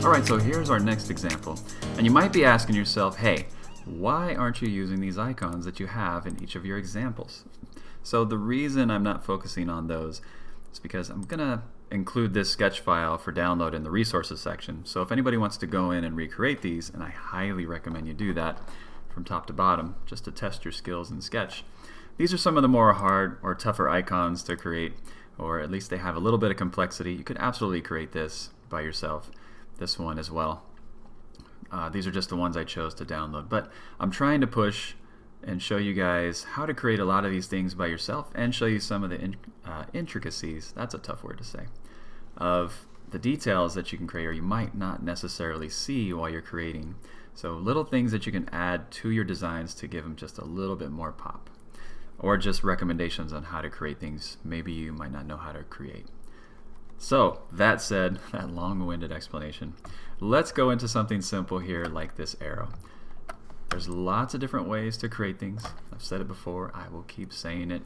Alright, so here's our next example. And you might be asking yourself, hey, why aren't you using these icons that you have in each of your examples? So the reason I'm not focusing on those is because I'm going to include this sketch file for download in the resources section. So if anybody wants to go in and recreate these, and I highly recommend you do that from top to bottom just to test your skills in Sketch. These are some of the more hard or tougher icons to create, or at least they have a little bit of complexity. You could absolutely create this by yourself, this one as well. These are just the ones I chose to download, but I'm trying to push and show you guys how to create a lot of these things by yourself and show you some of the intricacies, that's a tough word to say, of the details that you can create or you might not necessarily see while you're creating. So little things that you can add to your designs to give them just a little bit more pop, or just recommendations on how to create things maybe you might not know how to create. So that said, that long-winded explanation, let's go into something simple here like this arrow. There's lots of different ways to create things. I've said it before, I will keep saying it.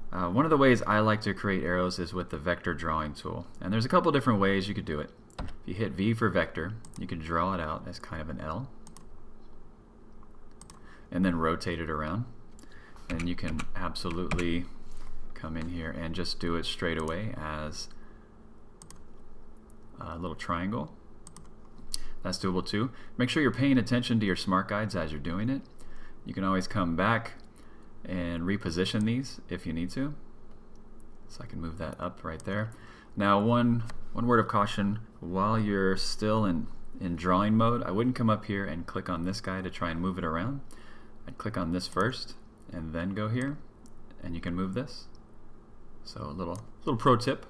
One of the ways I like to create arrows is with the vector drawing tool. And there's a couple different ways you could do it. If you hit V for vector, you can draw it out as kind of an L. And then rotate it around. And you can absolutely come in here and just do it straight away as a little triangle. That's doable too. Make sure you're paying attention to your smart guides as you're doing it. You can always come back and reposition these if you need to. So I can move that up right there. Now one word of caution, while you're still in drawing mode, I wouldn't come up here and click on this guy to try and move it around. I'd click on this first and then go here and you can move this. So a little pro tip.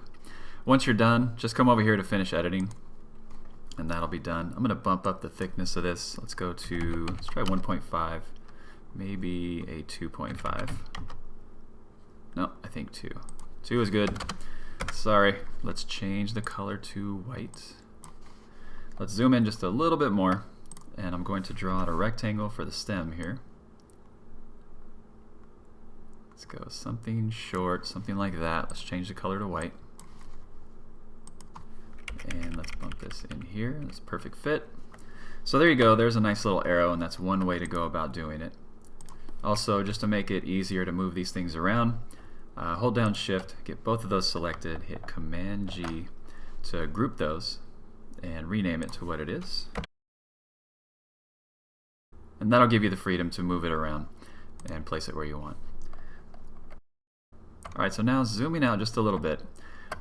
Once you're done, just come over here to finish editing and that'll be done. I'm going to bump up the thickness of this. Let's try 1.5, maybe a 2.5. No, I think 2. 2 is good. Sorry, let's change the color to white. Let's zoom in just a little bit more and I'm going to draw out a rectangle for the stem here. Let's go something short, something like that. Let's change the color to white. And let's bump this in here. That's a perfect fit. So there you go. There's a nice little arrow, and that's one way to go about doing it. Also, just to make it easier to move these things around, hold down Shift, get both of those selected, hit Command G to group those, and rename it to what it is. And that'll give you the freedom to move it around and place it where you want. Alright, so now zooming out just a little bit,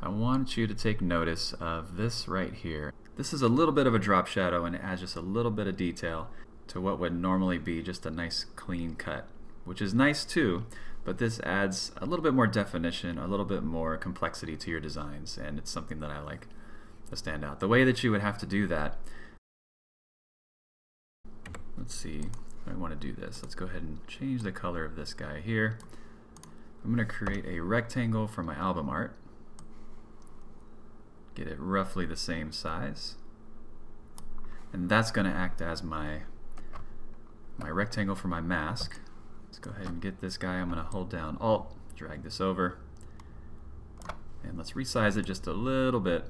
I want you to take notice of this right here. This is a little bit of a drop shadow and it adds just a little bit of detail to what would normally be just a nice clean cut, which is nice too, but this adds a little bit more definition, a little bit more complexity to your designs, and it's something that I like to stand out. The way that you would have to do that, let's see, I want to do this. Let's go ahead and change the color of this guy here. I'm going to create a rectangle for my album art. Get it roughly the same size. And that's going to act as my rectangle for my mask. Let's go ahead and get this guy. I'm going to hold down Alt, drag this over, and let's resize it just a little bit.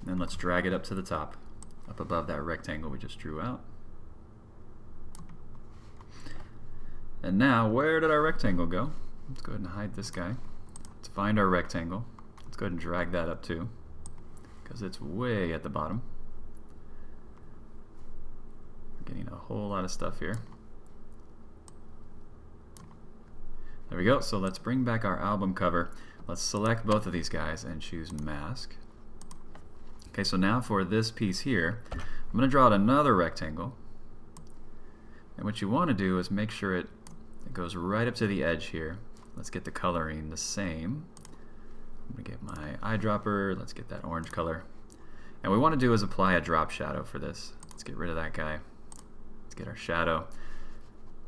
And then let's drag it up to the top, up above that rectangle we just drew out. And now, where did our rectangle go? Let's go ahead and hide this guy. Let's find our rectangle. Let's go ahead and drag that up too, because it's way at the bottom. We're getting a whole lot of stuff here. There we go. So let's bring back our album cover. Let's select both of these guys and choose mask. Okay, so now for this piece here, I'm going to draw out another rectangle. And what you want to do is make sure it goes right up to the edge here. Let's get the coloring the same. I'm going to get my eyedropper. Let's get that orange color. And what we want to do is apply a drop shadow for this. Let's get rid of that guy. Let's get our shadow.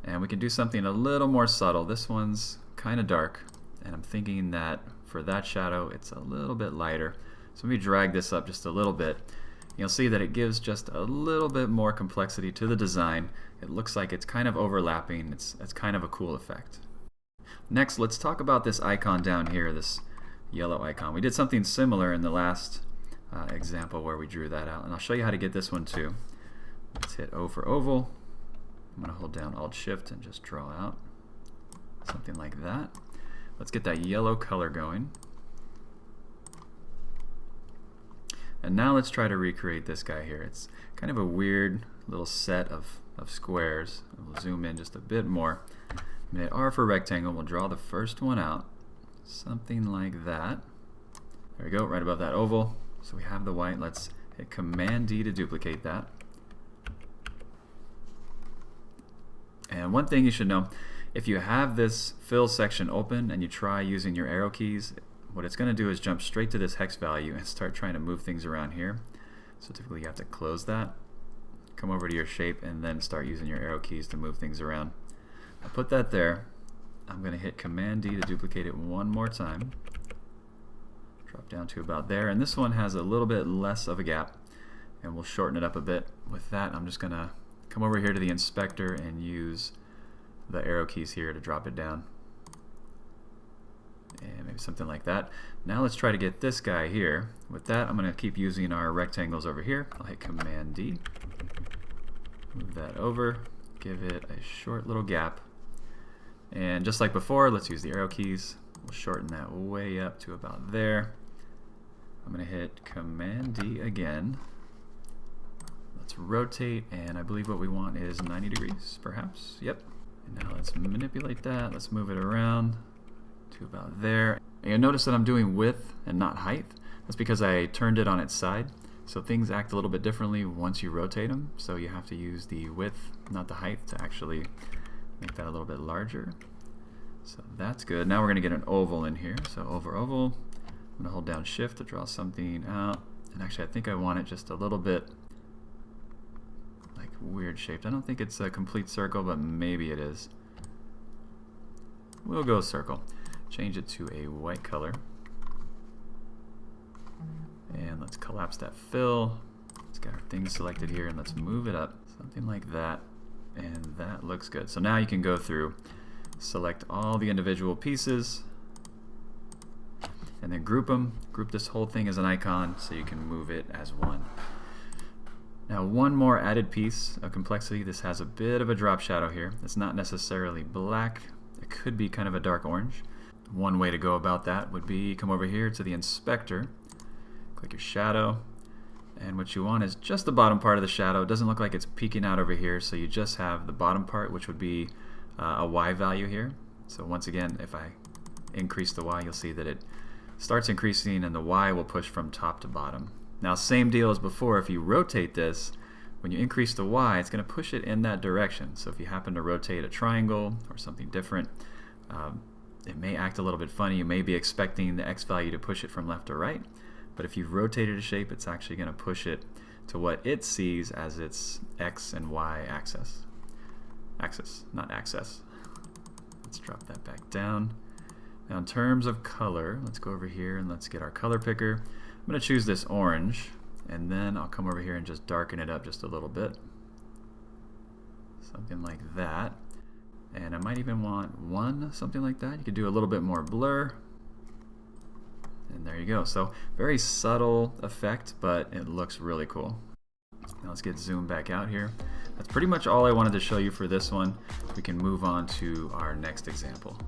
And we can do something a little more subtle. This one's kind of dark, and I'm thinking that for that shadow it's a little bit lighter. So let me drag this up just a little bit. You'll see that it gives just a little bit more complexity to the design. It looks like it's kind of overlapping. It's kind of a cool effect. Next, let's talk about this icon down here, this yellow icon. We did something similar in the last example where we drew that out. And I'll show you how to get this one too. Let's hit O for oval. I'm going to hold down Alt-Shift and just draw out something like that. Let's get that yellow color going. And now let's try to recreate this guy here. It's kind of a weird little set of squares. We'll zoom in just a bit more. I'm going to hit R for rectangle. We'll draw the first one out. Something like that. There we go, right above that oval. So we have the white. Let's hit Command D to duplicate that. And one thing you should know, if you have this fill section open and you try using your arrow keys, what it's going to do is jump straight to this hex value and start trying to move things around here. So typically you have to close that, come over to your shape, and then start using your arrow keys to move things around. I'll put that there. I'm going to hit Command D to duplicate it one more time. Drop down to about there. And this one has a little bit less of a gap, and we'll shorten it up a bit. With that, I'm just going to come over here to the inspector and use the arrow keys here to drop it down. And maybe something like that. Now let's try to get this guy here. With that, I'm going to keep using our rectangles over here. I'll hit Command D. Move that over. Give it a short little gap. And just like before, let's use the arrow keys. We'll shorten that way up to about there. I'm going to hit Command D again. Let's rotate, and I believe what we want is 90 degrees, perhaps. Yep. And now let's manipulate that. Let's move it around to about there. And you'll notice that I'm doing width and not height. That's because I turned it on its side. So things act a little bit differently once you rotate them. So you have to use the width, not the height, to actually make that a little bit larger. So that's good. Now we're going to get an oval in here. So over oval, I'm going to hold down Shift to draw something out. And actually, I think I want it just a little bit like weird shaped. I don't think it's a complete circle, but maybe it is. We'll go circle. Change it to a white color. And let's collapse that fill. Let's get our things selected here, and let's move it up. Something like that. And that looks good. So now you can go through, select all the individual pieces, and then group them. Group this whole thing as an icon so you can move it as one. Now one more added piece of complexity. This has a bit of a drop shadow here. It's not necessarily black. It could be kind of a dark orange. One way to go about that would be come over here to the inspector, click your shadow, and what you want is just the bottom part of the shadow. It doesn't look like it's peeking out over here, so you just have the bottom part, which would be a Y value here. So once again, if I increase the Y, you'll see that it starts increasing and the Y will push from top to bottom. Now same deal as before, if you rotate this, when you increase the Y, it's going to push it in that direction. So if you happen to rotate a triangle or something different, it may act a little bit funny. You may be expecting the X value to push it from left to right, but if you've rotated a shape, it's actually going to push it to what it sees as its X and Y axis. Axis, not access. Let's drop that back down. Now in terms of color, let's go over here and let's get our color picker. I'm going to choose this orange, and then I'll come over here and just darken it up just a little bit. Something like that. And I might even want one, something like that. You could do a little bit more blur. And there you go. So very subtle effect, but it looks really cool. Now let's get zoomed back out here. That's pretty much all I wanted to show you for this one. We can move on to our next example.